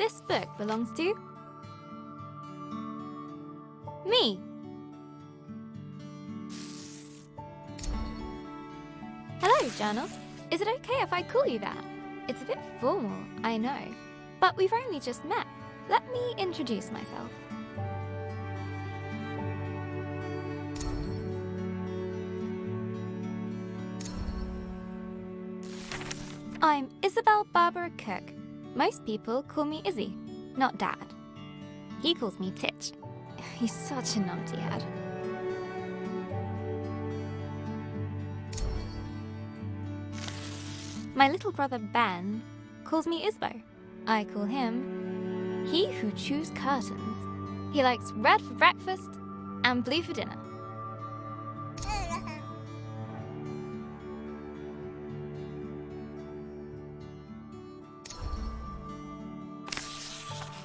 this book belongs to? Me. Hello, journal. Is it okay if I call you that? It's a bit formal, I know, but we've only just met. Let me introduce myself. I'm Isabel Barbara Cook. Most people call me Izzy, not Dad. He calls me Titch. He's such a numpty head. My little brother Ben calls me Isbo. I call him He Who Chews Curtains. He likes red for breakfast and blue for dinner.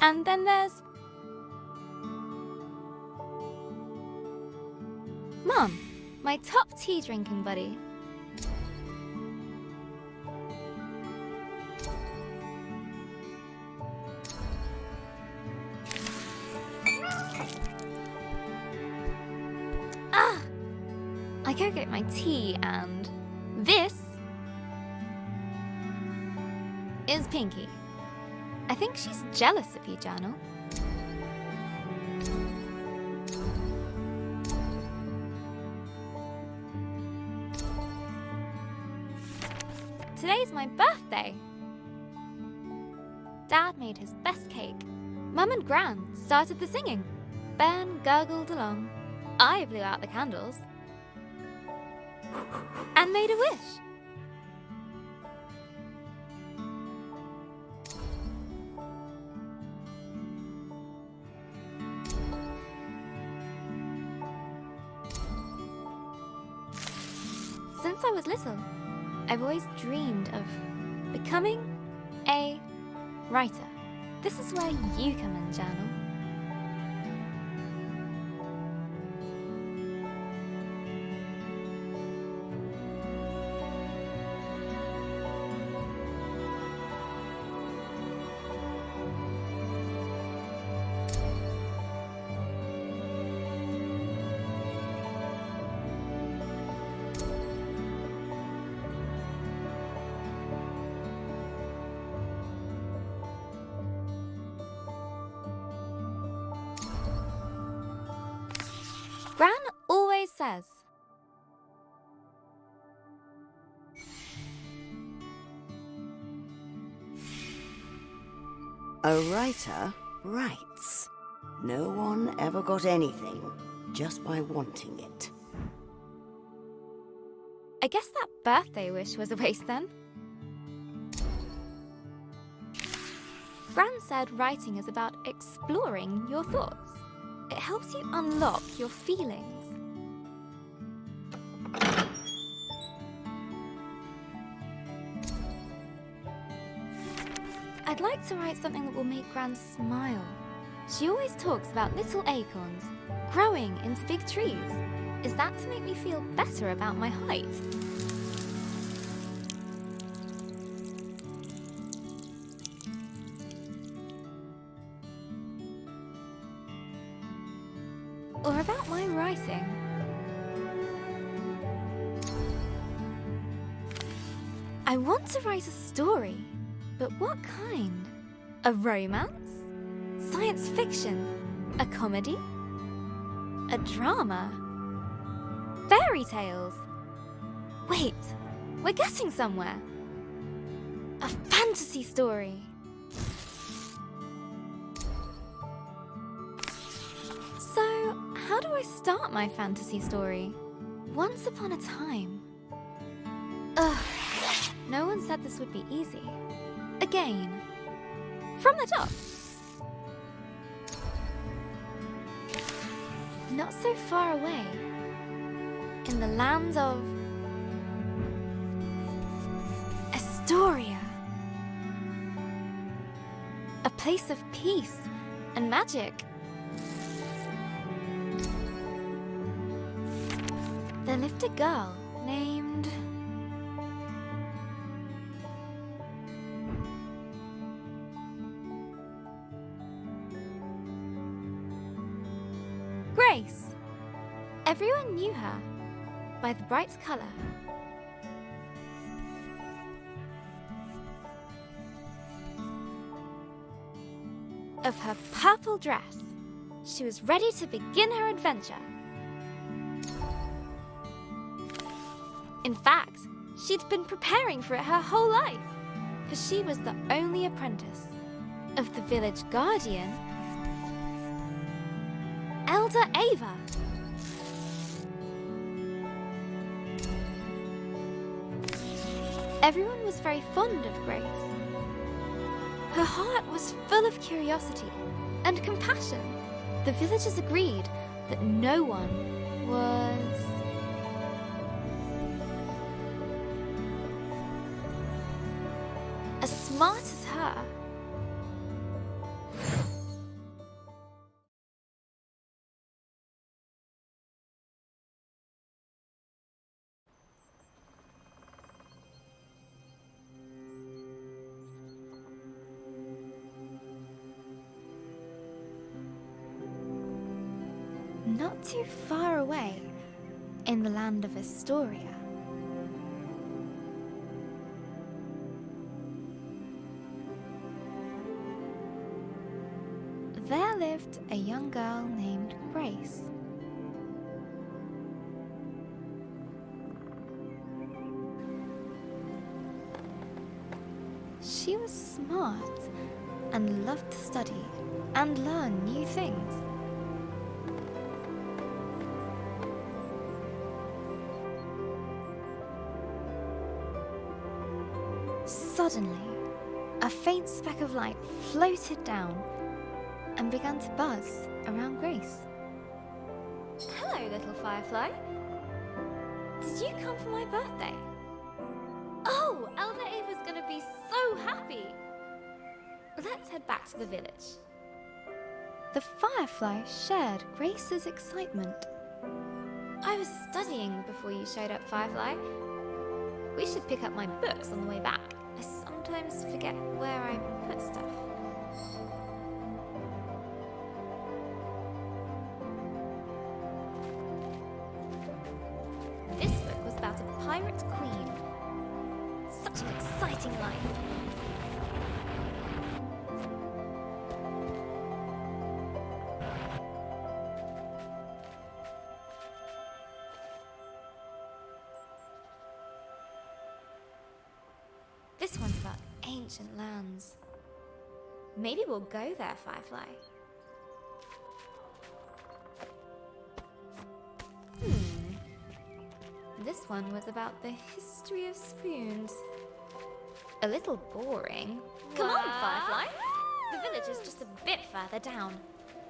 And then there's Mum, my top tea drinking buddy. I go get my tea, and this is Pinky. I think she's jealous of you, Journal. Today's my birthday. Dad made his best cake. Mum and Gran started the singing. Ben gurgled along. I blew out the candles and made a wish. Since I was little, I've always dreamed of becoming a writer. This is where you come in, Journal. Gran always says, a writer writes. No one ever got anything just by wanting it. I guess that birthday wish was a waste then. Gran said writing is about exploring your thoughts. It helps you unlock your feelings. I'd like to write something that will make Gran smile. She always talks about little acorns growing into big trees. Is that to make me feel better about my height? Or about my writing? I want to write a story, but what kind? A romance? Science fiction? A comedy? A drama? Fairy tales? Wait, we're getting somewhere. A fantasy story. So, how do I start my fantasy story? Once upon a time. Ugh, no one said this would be easy. Again, from the top. Not so far away, in the land of Estória. A place of peace and magic. There lived a girl named Grace. Everyone knew her by the bright colour of her purple dress. She was ready to begin her adventure. In fact, she'd been preparing for it her whole life, for she was the only apprentice of the village guardian, Elder Ava. Everyone was very fond of Grace. Her heart was full of curiosity and compassion. The villagers agreed that no one was as smart as her. Not too far away, in the land of Estória, there lived a young girl named Grace. She was smart and loved to study and learn new things. Suddenly, a faint speck of light floated down and began to buzz around Grace. Hello, little firefly. Did you come for my birthday? Oh, Elder Ava's gonna be so happy. Let's head back to the village. The firefly shared Grace's excitement. I was studying before you showed up, Firefly. We should pick up my books on the way back. I sometimes forget where I put stuff. This book was about a pirate queen. Such an exciting life. This one's about ancient lands. Maybe we'll go there, Firefly. This one was about the history of spoons. A little boring. Come on, Firefly. The village is just a bit further down.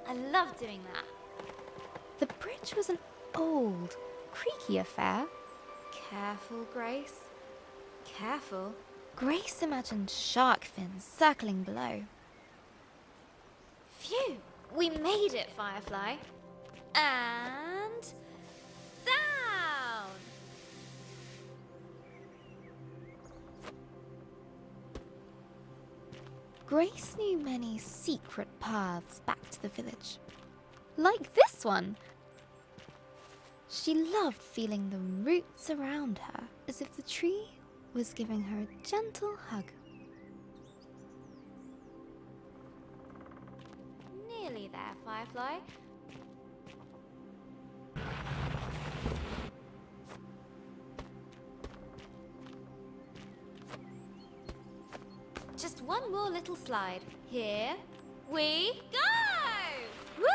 I love doing that. The bridge was an old, creaky affair. Careful, Grace. Careful. Grace imagined shark fins circling below. Phew! We made it, Firefly. And down! Grace knew many secret paths back to the village. Like this one. She loved feeling the roots around her, as if the tree was giving her a gentle hug. Nearly there, Firefly. Just one more little slide. Here we go! Woo-hoo!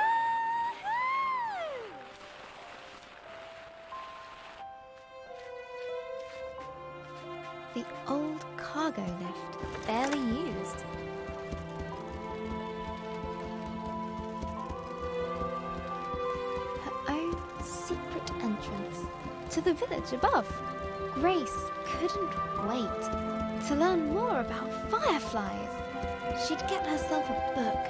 The old cargo lift, barely used. Her own secret entrance to the village above. Grace couldn't wait to learn more about fireflies. She'd get herself a book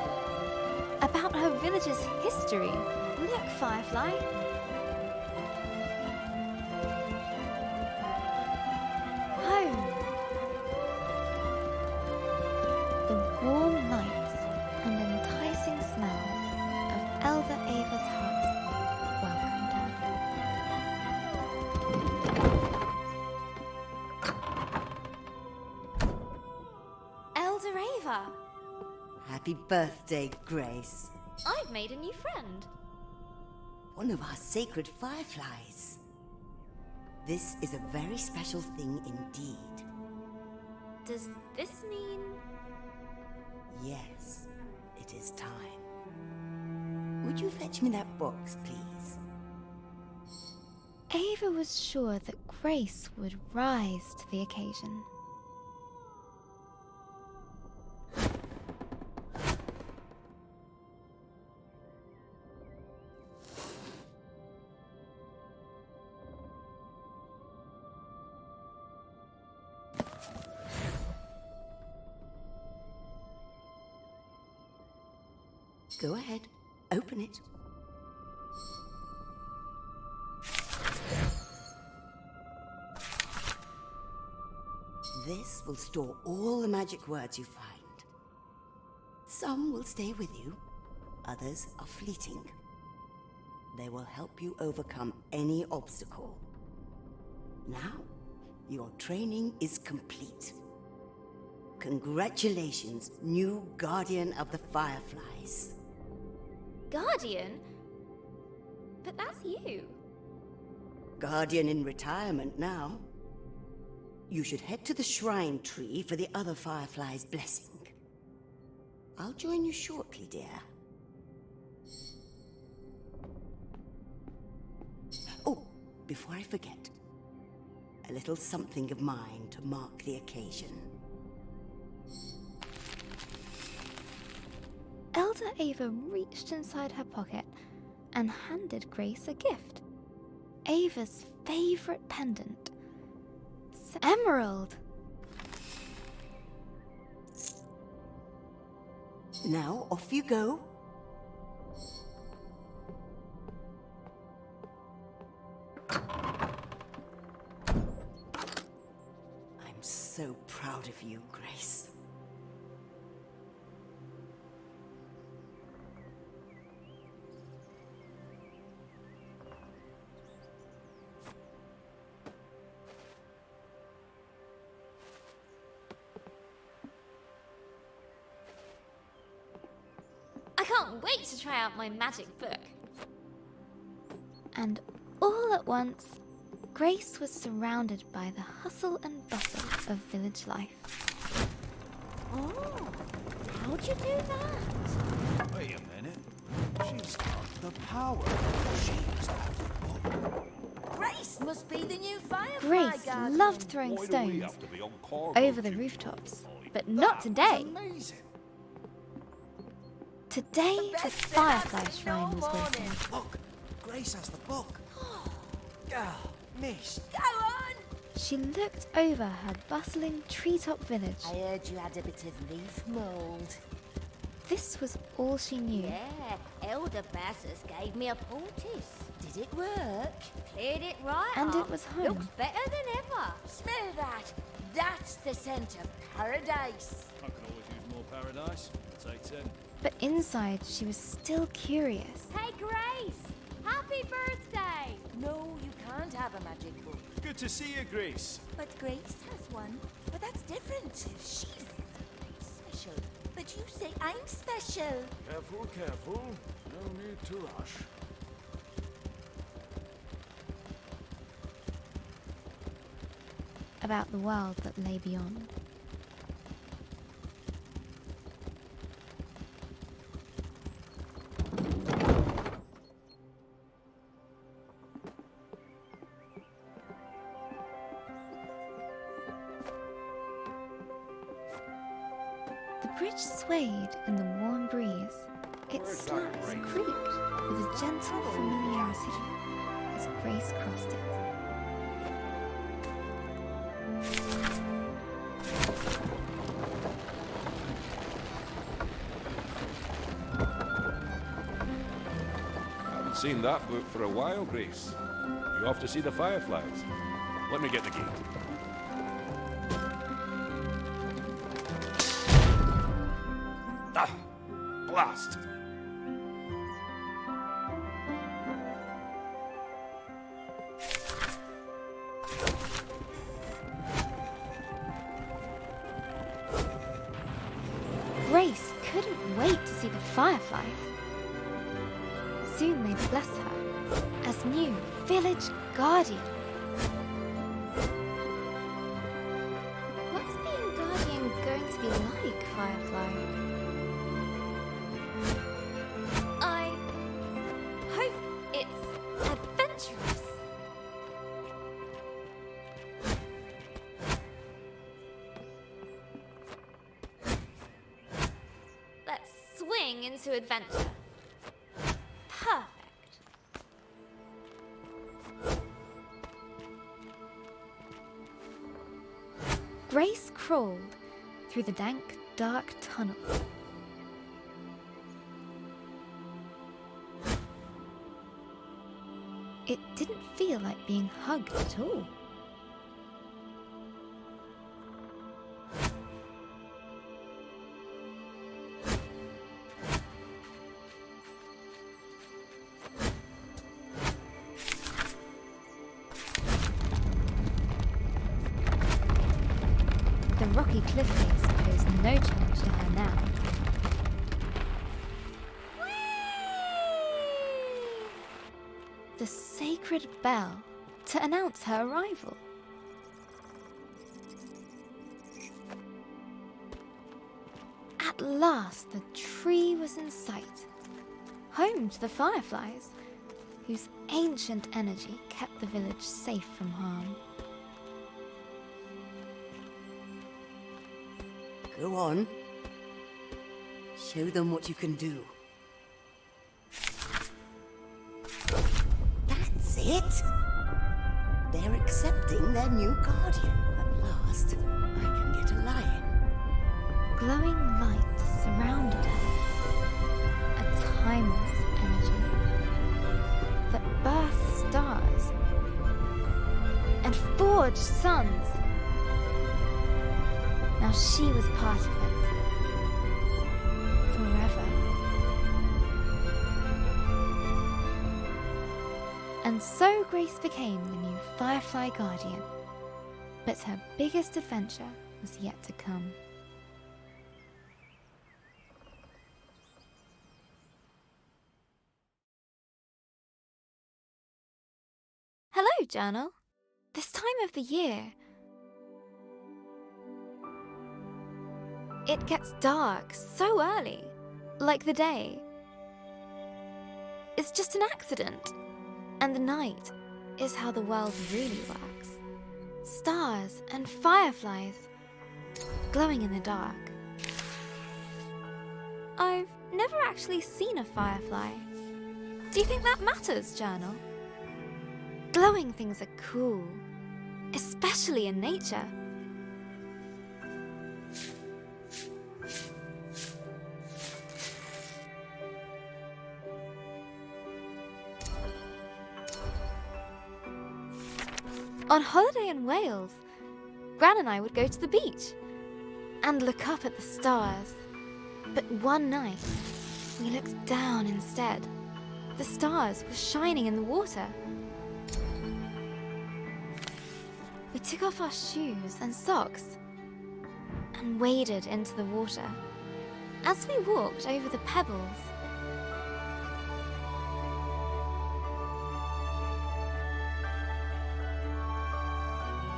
about her village's history. Look, Firefly. Home. The warm lights and enticing smells of Elder Ava's hut. Elder Ava! Happy birthday, Grace. I've made a new friend. One of our sacred fireflies. This is a very special thing indeed. Does this mean... Yes, it is time. Would you fetch me that box, please? Ava was sure that Grace would rise to the occasion. Go ahead, open it. This will store all the magic words you find. Some will stay with you, others are fleeting. They will help you overcome any obstacle. Now, your training is complete. Congratulations, new Guardian of the Fireflies. Guardian? But that's you. Guardian in retirement now. You should head to the shrine tree for the other Firefly's blessing. I'll join you shortly, dear. Oh, before I forget, a little something of mine to mark the occasion. Elder Ava reached inside her pocket and handed Grace a gift. Ava's favorite pendant. Emerald! Now, off you go. I'm so proud of you, Grace. I can't wait to try out my magic book. And all at once, Grace was surrounded by the hustle and bustle of village life. Oh, how'd you do that? Wait a minute. She's got the power. She must have the book. Grace must be the new Firefly Grace Guardian. loved throwing Why do we stones have to be on cargo over the duty rooftops, all the but time? not That today. was amazing. Today, the Best thing I've Firefly seen all Shrine was waiting. morning. Look, Grace has the book. Ah, missed. Go on! She looked over her bustling treetop village. I heard you had a bit of leaf mould. This was all she knew. Yeah, Elder Bassus gave me a poultice. Did it work? Cleared it right And up. it was home. Looks better than ever. Smell that. That's the scent of paradise. I could always use more paradise. Take 10. But inside, she was still curious. Hey, Grace! Happy birthday! No, you can't have a magic book. Good to see you, Grace. But Grace has one. But that's different. She's special. But you say I'm special. Careful, careful. No need to rush. About the world that lay beyond. The bridge swayed in the warm breeze. Its slats creaked with a gentle familiarity as Grace crossed it. Haven't seen that book for a while, Grace. You off to see the fireflies? Let me get the gate. Ah! Blast! see the fireflies. Soon they'd bless her as new village guardian. What's being guardian going to be like, Firefly? I hope it's adventurous. Let's swing into adventure. Perfect. Grace crawled through the dank, dark tunnel. It didn't feel like being hugged at all. The rocky cliff face posed no challenge to her now. The sacred bell to announce her arrival. At last, the tree was in sight, home to the fireflies, whose ancient energy kept the village safe from harm. Go on. Show them what you can do. That's it! They're accepting their new guardian. At last, I can get a lion. Glowing light surrounded her, a timeless energy that birthed stars and forged suns. Now she was part of it. Forever. And so Grace became the new Firefly Guardian. But her biggest adventure was yet to come. Hello, Journal. This time of the year, it gets dark so early, like the day. It's just an accident, and the night is how the world really works. Stars and fireflies glowing in the dark. I've never actually seen a firefly. Do you think that matters, Journal? Glowing things are cool, especially in nature. On holiday in Wales, Gran and I would go to the beach and look up at the stars. But one night, we looked down instead. The stars were shining in the water. We took off our shoes and socks and waded into the water. As we walked over the pebbles,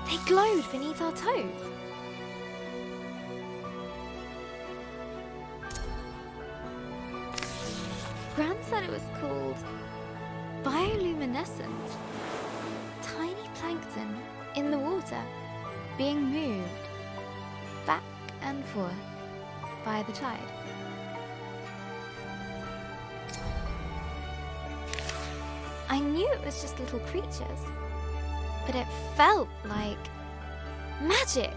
they glowed beneath our toes. Gran said it was called bioluminescence. Tiny plankton in the water being moved back and forth by the tide. I knew it was just little creatures, but it felt like magic.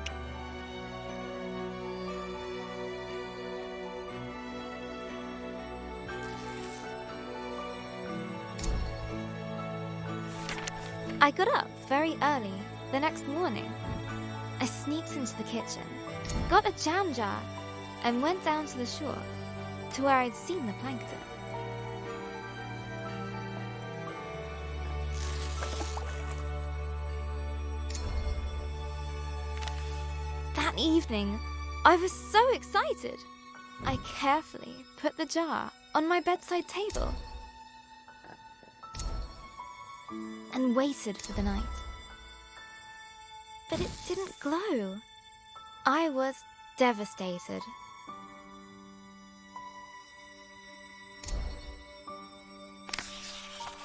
I got up very early the next morning. I sneaked into the kitchen, got a jam jar, and went down to the shore to where I'd seen the plankton. That evening, I was so excited. I carefully put the jar on my bedside table and waited for the night. But it didn't glow. I was devastated.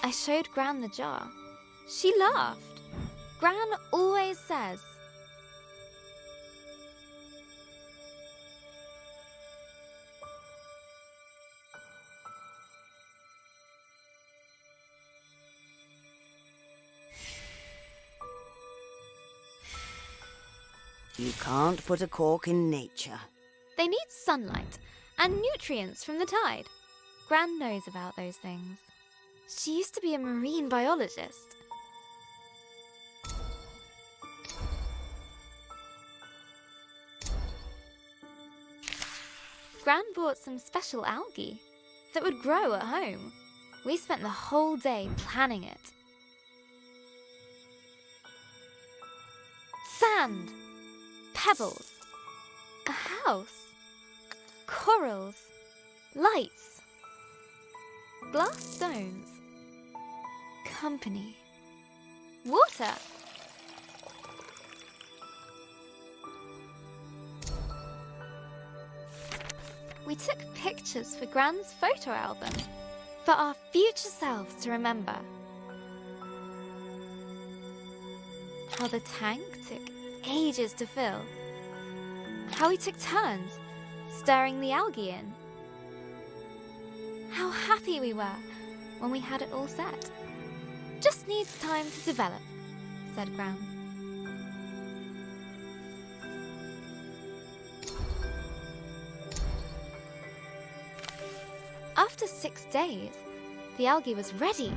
I showed Gran the jar. She laughed. Gran always says, You can't put a cork in nature. they need sunlight and nutrients from the tide. Gran knows about those things. She used to be a marine biologist. Gran bought some special algae that would grow at home. We spent the whole day planning it. Sand, pebbles, a house, corals, lights, glass stones, company, water. We took pictures for Gran's photo album for our future selves to remember. How the tank took ages to fill. How we took turns stirring the algae in. How happy we were when we had it all set. Just needs time to develop, said Gran. After 6 days, the algae was ready.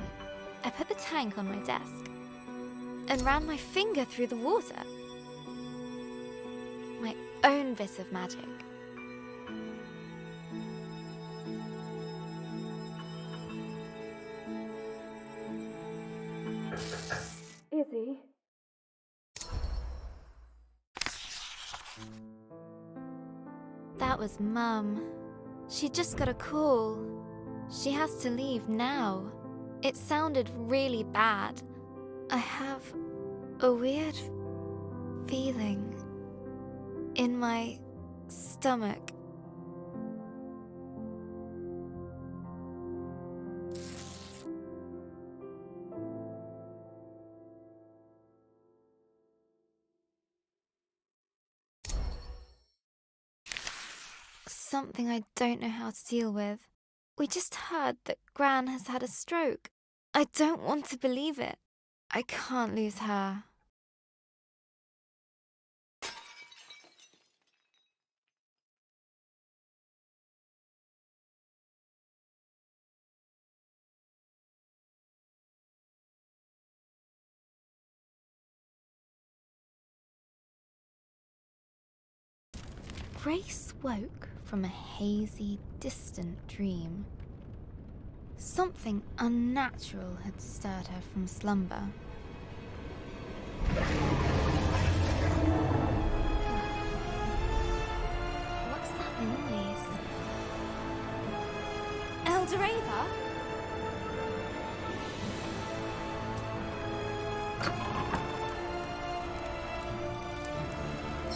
I put the tank on my desk and ran my finger through the water. My own bit of magic. Izzy. That was Mum. She just got a call. She has to leave now. It sounded really bad. I have a weird feeling in my stomach. Something I don't know how to deal with. We just heard that Gran has had a stroke. I don't want to believe it. I can't lose her. Grace woke from a hazy, distant dream. Something unnatural had stirred her from slumber. What's that noise? Eldoreva?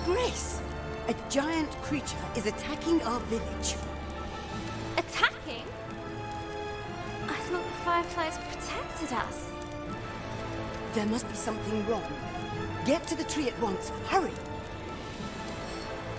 Grace! A giant creature is attacking our village. Attacking? I thought the fireflies protected us. There must be something wrong. Get to the tree at once. Hurry!